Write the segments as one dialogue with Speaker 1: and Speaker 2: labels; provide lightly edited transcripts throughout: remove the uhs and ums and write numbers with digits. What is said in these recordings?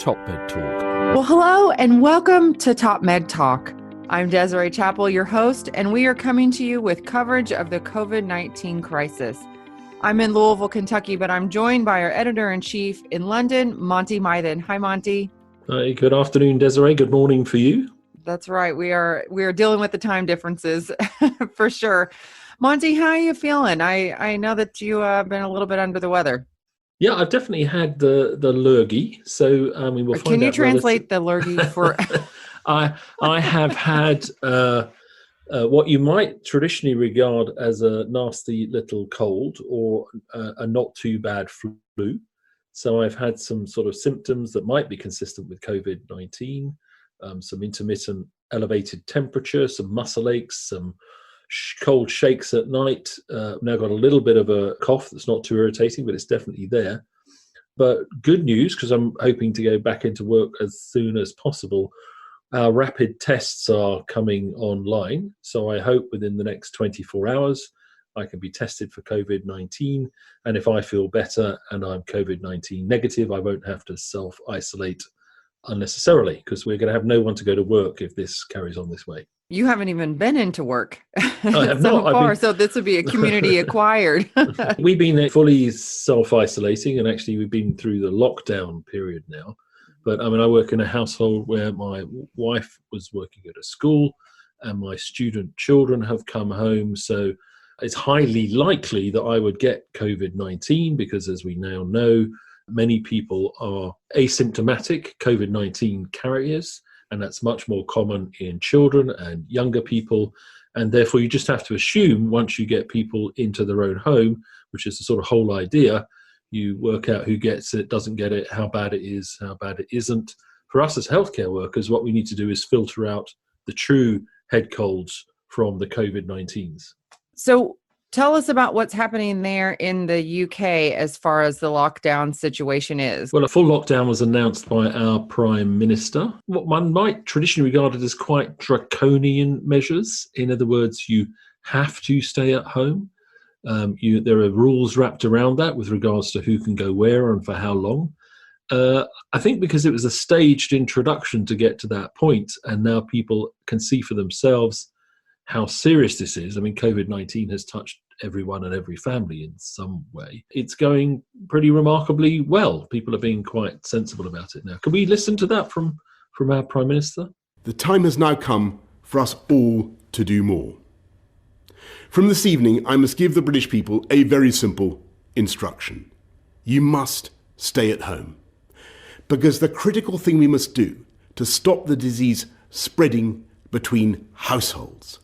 Speaker 1: Top Med Talk.
Speaker 2: Well, hello and welcome to Top Med Talk. I'm Desiree Chappell, your host, and we are coming to you with coverage of the COVID-19 crisis. I'm in Louisville, Kentucky, but I'm joined by our editor-in-chief in London, Monty Mythen. Hi, Monty.
Speaker 3: Hi, good afternoon, Desiree. Good morning for you.
Speaker 2: That's right. We are dealing with the time differences for sure. Monty, how are you feeling? I know that you have been a little bit under the weather.
Speaker 3: Yeah, I've definitely had the lurgy. So we'll find out.
Speaker 2: Can you translate the lurgy for?
Speaker 3: I have had what you might traditionally regard as a nasty little cold or a not too bad flu. So I've had some sort of symptoms that might be consistent with COVID-19, some intermittent elevated temperature, some muscle aches, some cold shakes at night. Now got a little bit of a cough that's not too irritating, but it's definitely there. But good news, because I'm hoping to go back into work as soon as possible. Our rapid tests are coming online. So I hope within the next 24 hours, I can be tested for COVID-19. And if I feel better and I'm COVID-19 negative, I won't have to self-isolate unnecessarily, because we're going to have no one to go to work if this carries on this way.
Speaker 2: You haven't even been into work
Speaker 3: I have
Speaker 2: so
Speaker 3: not.
Speaker 2: far, so this would be a community acquired.
Speaker 3: We've been fully self-isolating, and actually we've been through the lockdown period now. But I mean, I work in a household where my wife was working at a school and my student children have come home. So it's highly likely that I would get COVID-19 because, as we now know, many people are asymptomatic COVID-19 carriers, and that's much more common in children and younger people. And therefore, you just have to assume once you get people into their own home, which is the sort of whole idea, you work out who gets it, doesn't get it, how bad it is, how bad it isn't. For us as healthcare workers, what we need to do is filter out the true head colds from the COVID-19s.
Speaker 2: So tell us about what's happening there in the UK as far as the lockdown situation is.
Speaker 3: Well, a full lockdown was announced by our Prime Minister. What one might traditionally regard as quite draconian measures. In other words, you have to stay at home. There are rules wrapped around that with regards to who can go where and for how long. I think because it was a staged introduction to get to that point, and now people can see for themselves how serious this is. I mean, COVID-19 has touched everyone and every family in some way. It's going pretty remarkably well. People are being quite sensible about it now. Can we listen to that from our Prime Minister?
Speaker 4: The time has now come for us all to do more. From this evening, I must give the British people a very simple instruction. You must stay at home. Because the critical thing we must do to stop the disease spreading between households.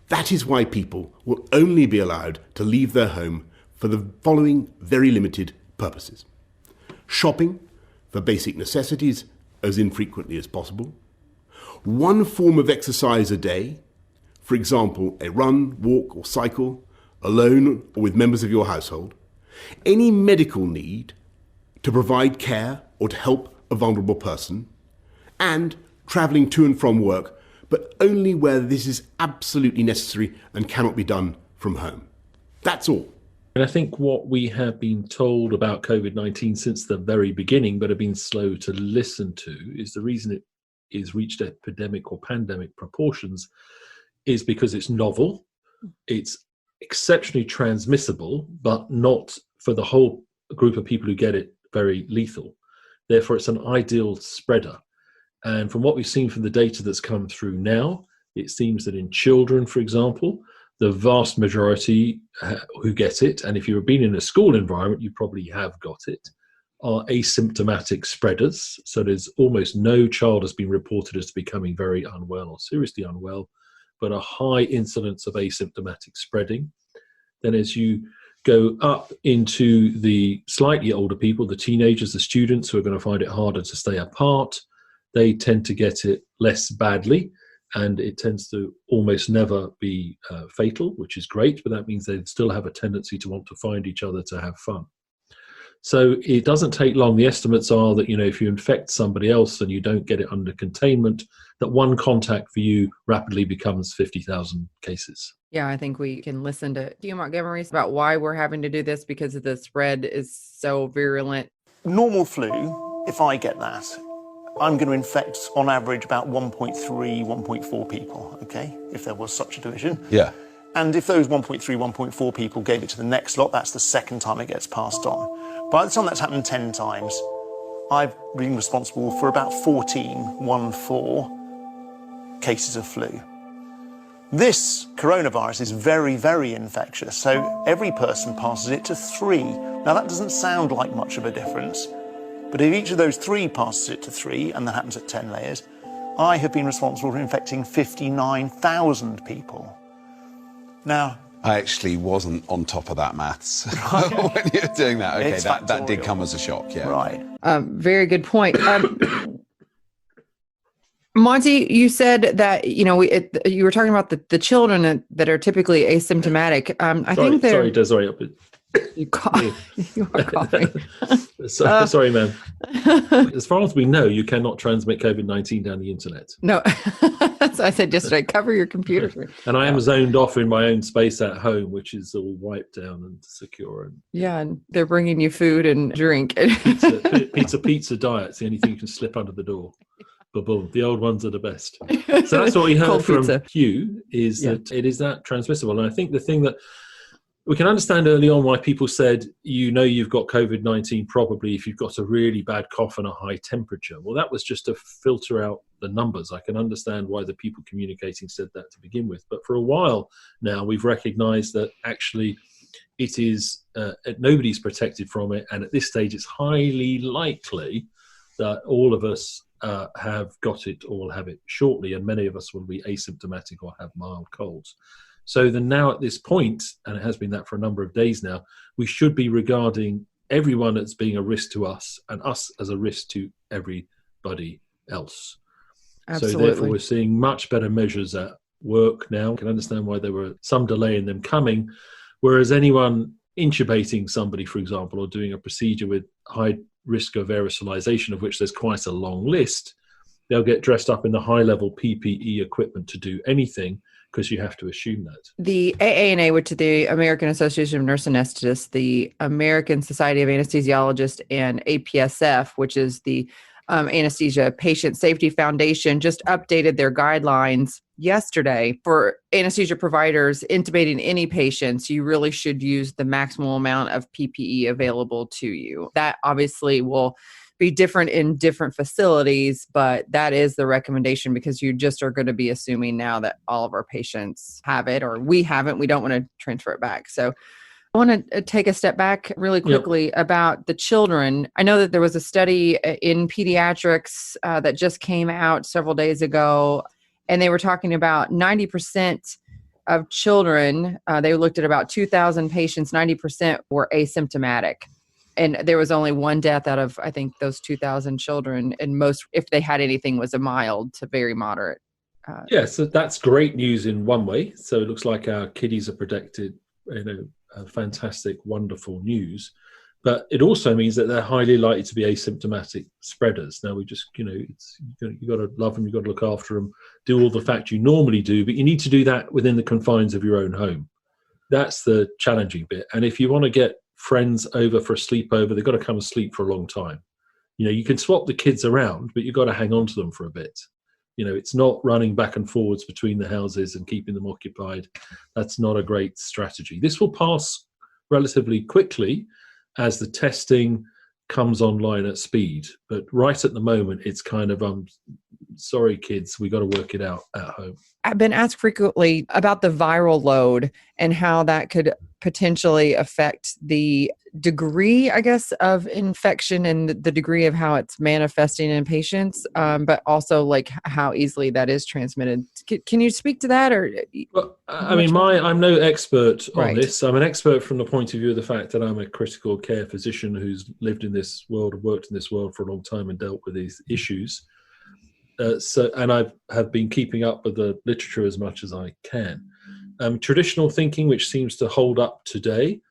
Speaker 4: That is why people will only be allowed to leave their home for the following very limited purposes. Shopping for basic necessities as infrequently as possible. One form of exercise a day, for example, a run, walk or cycle, alone or with members of your household. Any medical need to provide care or to help a vulnerable person, and travelling to and from work, but only where this is absolutely necessary and cannot be done from home. That's all.
Speaker 3: And I think what we have been told about COVID-19 since the very beginning, but have been slow to listen to, is the reason it is reached epidemic or pandemic proportions is because it's novel, it's exceptionally transmissible, but not for the whole group of people who get it very lethal. Therefore, it's an ideal spreader. And from what we've seen from the data that's come through now, it seems that in children, for example, the vast majority who get it, and if you've been in a school environment, you probably have got it, are asymptomatic spreaders. So there's almost no child has been reported as becoming very unwell or seriously unwell, but a high incidence of asymptomatic spreading. Then as you go up into the slightly older people, the teenagers, the students who are going to find it harder to stay apart, they tend to get it less badly, and it tends to almost never be fatal, which is great, but that means they still have a tendency to want to find each other to have fun. So it doesn't take long. The estimates are that, if you infect somebody else and you don't get it under containment, that one contact for you rapidly becomes 50,000 cases.
Speaker 2: Yeah, I think we can listen to Hugh Montgomery about why we're having to do this because the spread is so virulent.
Speaker 5: Normal flu
Speaker 1: if I get that, I'm going to infect, on average, about 1.3, 1.4 people, okay, if there was such a division.
Speaker 5: Yeah.
Speaker 1: And if those 1.3, 1.4 people gave it to the next lot, that's the second time it gets passed on. By the time that's happened 10 times, I've been responsible for about 14 cases of flu. This coronavirus is very, very infectious, so every person passes it to 3. Now, that doesn't sound like much of a difference, but if each of those 3 passes it to 3, and that happens at 10 layers, I have been responsible for infecting 59,000 people. Now,
Speaker 5: I actually wasn't on top of that maths when you were doing that. Okay, that did come as a shock, yeah.
Speaker 1: Right.
Speaker 2: Very good point. Monty, you said that, you were talking about the children that are typically asymptomatic. I think they're...
Speaker 3: Sorry, Desiree.
Speaker 2: You are coughing.
Speaker 3: Sorry, ma'am. As far as we know, you cannot transmit COVID-19 down the internet.
Speaker 2: No, that's what I said yesterday. Cover your computer.
Speaker 3: And I am zoned off in my own space at home, which is all wiped down and secure.
Speaker 2: And they're bringing you food and drink.
Speaker 3: Pizza diet. It's the only thing you can slip under the door. But boom, the old ones are the best. So that's what we heard from Hugh, is that it is that transmissible. And I think the thing that we can understand early on why people said, you've got COVID-19 probably if you've got a really bad cough and a high temperature. Well, that was just to filter out the numbers. I can understand why the people communicating said that to begin with. But for a while now, we've recognized that actually it is, nobody's protected from it. And at this stage, it's highly likely that all of us have got it or will have it shortly. And many of us will be asymptomatic or have mild colds. So then now at this point, and it has been that for a number of days now, we should be regarding everyone as being a risk to us and us as a risk to everybody else.
Speaker 2: Absolutely.
Speaker 3: So therefore we're seeing much better measures at work now. I can understand why there were some delay in them coming, whereas anyone intubating somebody, for example, or doing a procedure with high risk of aerosolization, of which there's quite a long list, they'll get dressed up in the high-level PPE equipment to do anything, because you have to assume that. The
Speaker 2: AANA, which is the American Association of Nurse Anesthetists, the American Society of Anesthesiologists, and APSF, which is the Anesthesia Patient Safety Foundation, just updated their guidelines yesterday for anesthesia providers intubating any patients. You really should use the maximum amount of PPE available to you. That obviously will be different in different facilities, but that is the recommendation, because you just are going to be assuming now that all of our patients have it, or we haven't. We don't want to transfer it back. So I want to take a step back really quickly about the children. I know that there was a study in pediatrics that just came out several days ago, and they were talking about 90% of children. They looked at about 2,000 patients. 90% were asymptomatic. And there was only one death out of, I think, those 2,000 children. And most, if they had anything, was a mild to very moderate.
Speaker 3: So that's great news in one way. So it looks like our kiddies are protected, fantastic, wonderful news. But it also means that they're highly likely to be asymptomatic spreaders. Now, we just, you've got to love them, you've got to look after them, do all the fact you normally do, but you need to do that within the confines of your own home. That's the challenging bit. And if you want to get friends over for a sleepover, they've got to come and sleep for a long time. You can swap the kids around, but you've got to hang on to them for a bit. It's not running back and forwards between the houses and keeping them occupied. That's not a great strategy. This will pass relatively quickly as the testing comes online at speed. But right at the moment, it's kind of, sorry, kids, we got to work it out at home.
Speaker 2: I've been asked frequently about the viral load and how that could potentially affect the degree, I guess, of infection and the degree of how it's manifesting in patients, but also like how easily that is transmitted. Can you speak to that? Or
Speaker 3: well, I'm no expert on this. I'm an expert from the point of view of the fact that I'm a critical care physician who's lived in this world, worked in this world for a long time and dealt with these issues. And I have been keeping up with the literature as much as I can. Traditional thinking, which seems to hold up today,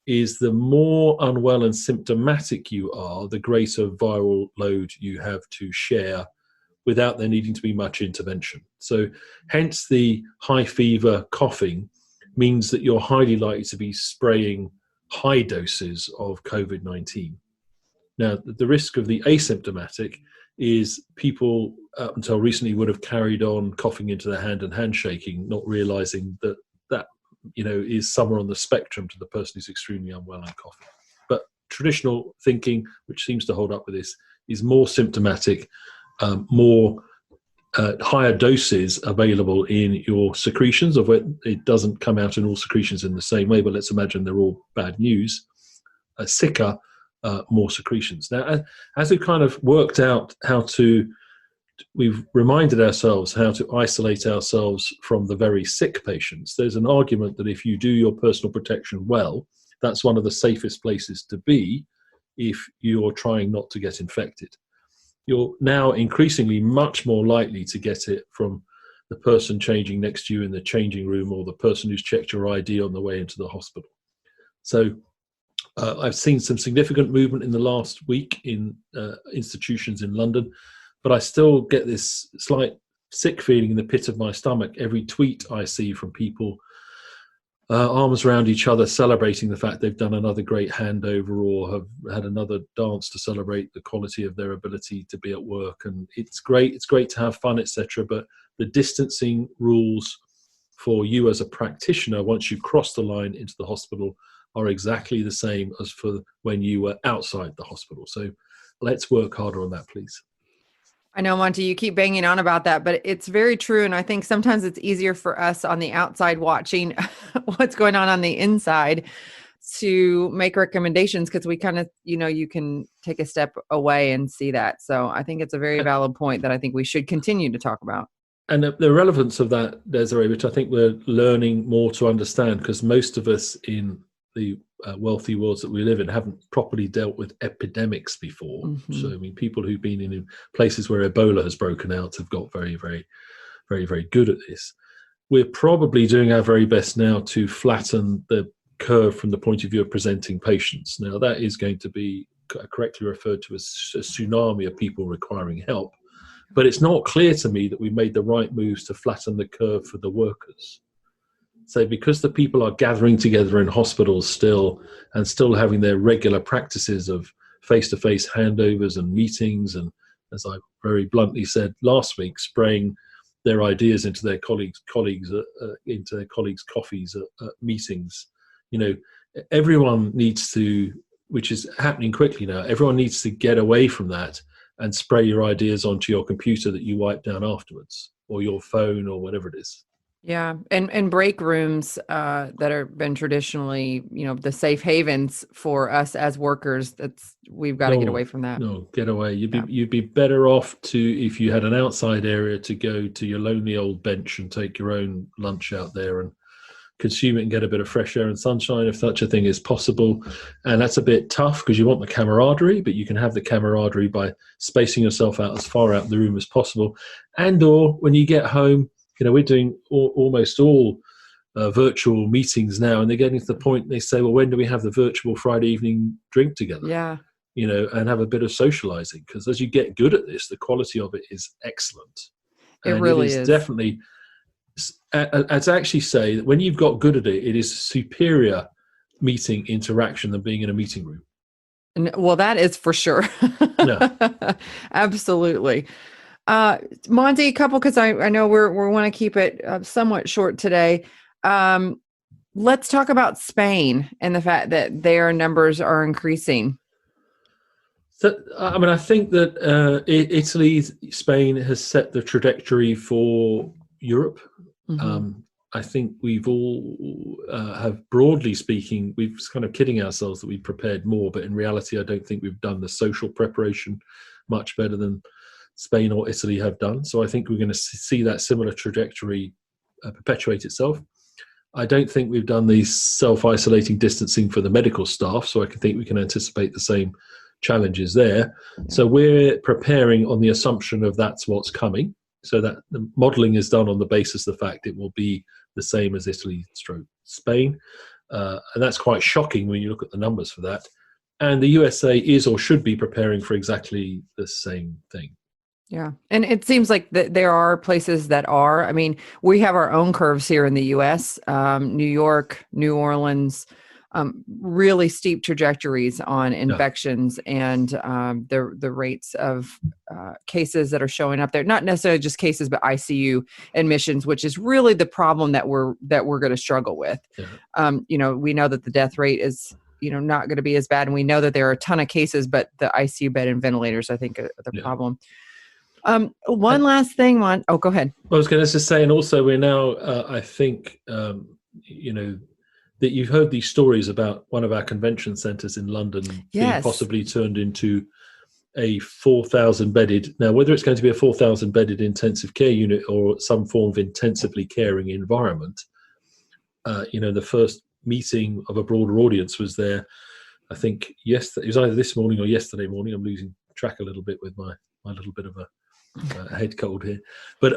Speaker 3: is the more unwell and symptomatic you are, the greater viral load you have to share without there needing to be much intervention. So hence the high fever coughing means that you're highly likely to be spraying high doses of COVID-19. Now, the risk of the asymptomatic is people up until recently would have carried on coughing into their hand and handshaking, not realizing that is somewhere on the spectrum to the person who's extremely unwell and coughing. But traditional thinking, which seems to hold up with this, is more symptomatic, more higher doses available in your secretions, of where it doesn't come out in all secretions in the same way, but let's imagine they're all bad news. Sicker, more secretions. Now, as we've kind of worked out we've reminded ourselves how to isolate ourselves from the very sick patients. There's an argument that if you do your personal protection well, that's one of the safest places to be if you're trying not to get infected. You're now increasingly much more likely to get it from the person changing next to you in the changing room, or the person who's checked your ID on the way into the hospital. So I've seen some significant movement in the last week in institutions in London, but I still get this slight sick feeling in the pit of my stomach every tweet I see from people, arms around each other, celebrating the fact they've done another great handover or have had another dance to celebrate the quality of their ability to be at work. And it's great to have fun, etc. But the distancing rules for you as a practitioner, once you cross the line into the hospital, are exactly the same as for when you were outside the hospital. So let's work harder on that, please.
Speaker 2: I know, Monty, you keep banging on about that, but it's very true. And I think sometimes it's easier for us on the outside watching what's going on the inside to make recommendations, because we kind of, you can take a step away and see that. So I think it's a very valid point that I think we should continue to talk about.
Speaker 3: And the relevance of that, Desiree, which I think we're learning more to understand, because most of us in the wealthy worlds that we live in haven't properly dealt with epidemics before. Mm-hmm. So, I mean, people who've been in places where Ebola has broken out have got very, very, very, very good at this. We're probably doing our very best now to flatten the curve from the point of view of presenting patients. Now, that is going to be correctly referred to as a tsunami of people requiring help. But it's not clear to me that we made the right moves to flatten the curve for the workers. So because the people are gathering together in hospitals still, and still having their regular practices of face-to-face handovers and meetings, and as I very bluntly said last week, spraying their ideas into their colleagues' coffees at meetings, everyone needs to, which is happening quickly now, everyone needs to get away from that and spray your ideas onto your computer that you wipe down afterwards, or your phone, or whatever it is.
Speaker 2: Yeah. And break rooms that are been traditionally, the safe havens for us as workers, we've got to get away from that.
Speaker 3: No, get away. You'd be better off if you had an outside area, to go to your lonely old bench and take your own lunch out there and consume it and get a bit of fresh air and sunshine, if such a thing is possible. And that's a bit tough because you want the camaraderie, but you can have the camaraderie by spacing yourself out as far out the room as possible. And or when you get home, we're doing almost all virtual meetings now, and they're getting to the point they say, well, when do we have the virtual Friday evening drink together?
Speaker 2: Yeah.
Speaker 3: And have a bit of socializing, because as you get good at this, the quality of it is excellent.
Speaker 2: It really is.
Speaker 3: Definitely, I'd actually say that when you've got good at it, it is superior meeting interaction than being in a meeting room.
Speaker 2: Well, that is for sure.
Speaker 3: No.
Speaker 2: Absolutely. Monty, a couple, because I know we want to keep it somewhat short today. Let's talk about Spain and the fact that their numbers are increasing.
Speaker 3: So, I think that Italy, Spain has set the trajectory for Europe. Mm-hmm. I think we've all have, broadly speaking, we've kind of kidding ourselves that we've prepared more, but in reality, I don't think we've done the social preparation much better than Spain or Italy have done. So I think we're going to see that similar trajectory perpetuate itself. I don't think we've done the self-isolating distancing for the medical staff, so I think we can anticipate the same challenges there. Yeah. So we're preparing on the assumption of that's what's coming, so that the modelling is done on the basis of the fact it will be the same as Italy / Spain. And that's quite shocking when you look at the numbers for that. And the USA is or should be preparing for exactly the same thing.
Speaker 2: Yeah. And it seems like there are places that are. I mean, we have our own curves here in the U.S., New York, New Orleans, really steep trajectories on infections and the rates of cases that are showing up there. Not necessarily just cases, but ICU admissions, which is really the problem that we're going to struggle with.
Speaker 3: Yeah.
Speaker 2: We know that the death rate is not going to be as bad, and we know that there are a ton of cases, but the ICU bed and ventilators, I think, are the problem. One last thing, go ahead.
Speaker 3: I was going to just say, and also we're now, I think, that you've heard these stories about one of our convention centres in London being possibly turned into a 4,000 bedded. Now, whether it's going to be a 4,000 bedded intensive care unit or some form of intensively caring environment, the first meeting of a broader audience was there, I think, yesterday. It was either this morning or yesterday morning. I'm losing track a little bit with my little bit of a head cold here. But,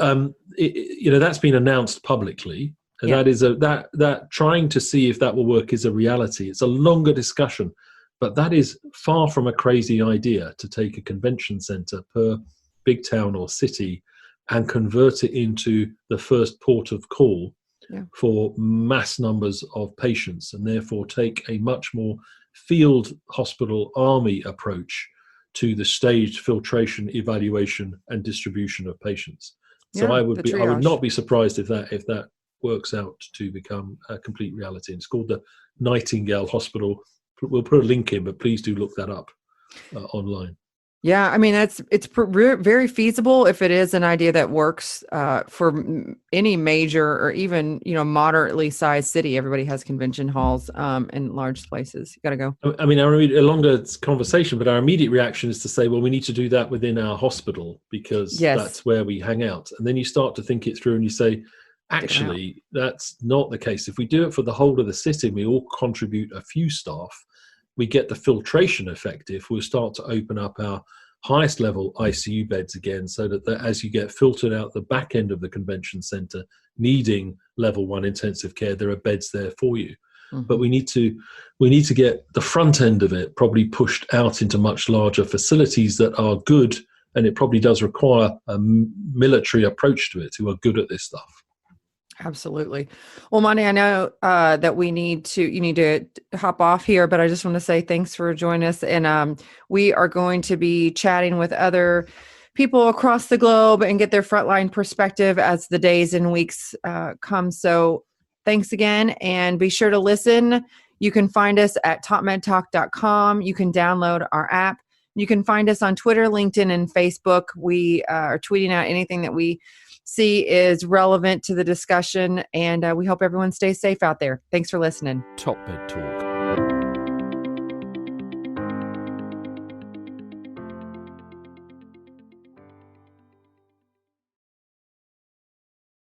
Speaker 3: that's been announced publicly. And that is that trying to see if that will work is a reality. It's a longer discussion, but that is far from a crazy idea to take a convention centre per big town or city and convert it into the first port of call for mass numbers of patients, and therefore take a much more field hospital army approach to the staged filtration, evaluation, and distribution of patients. So I would not be surprised if that works out to become a complete reality. It's called the Nightingale Hospital. We'll put a link in, but please do look that up online.
Speaker 2: Yeah, I mean, it's very feasible if it is an idea that works for any major or even, moderately sized city. Everybody has convention halls in large places. You got to go.
Speaker 3: I mean, a longer conversation, but our immediate reaction is to say, well, we need to do that within our hospital because that's where we hang out. And then you start to think it through and you say, actually, that's not the case. If we do it for the whole of the city, we all contribute a few staff, we get the filtration effective. We'll start to open up our highest level ICU beds again, so that as you get filtered out the back end of the convention centre, needing level 1 intensive care, there are beds there for you. Mm-hmm. But we need to get the front end of it probably pushed out into much larger facilities that are good, and it probably does require a military approach to it, who are good at this stuff.
Speaker 2: Absolutely. Well, Monty, I know that you need to hop off here, but I just want to say thanks for joining us. And we are going to be chatting with other people across the globe and get their frontline perspective as the days and weeks come. So thanks again, and be sure to listen. You can find us at topmedtalk.com. You can download our app. You can find us on Twitter, LinkedIn, and Facebook. We are tweeting out anything that we see is relevant to the discussion, and we hope everyone stays safe out there. Thanks for listening.
Speaker 6: Top Med Talk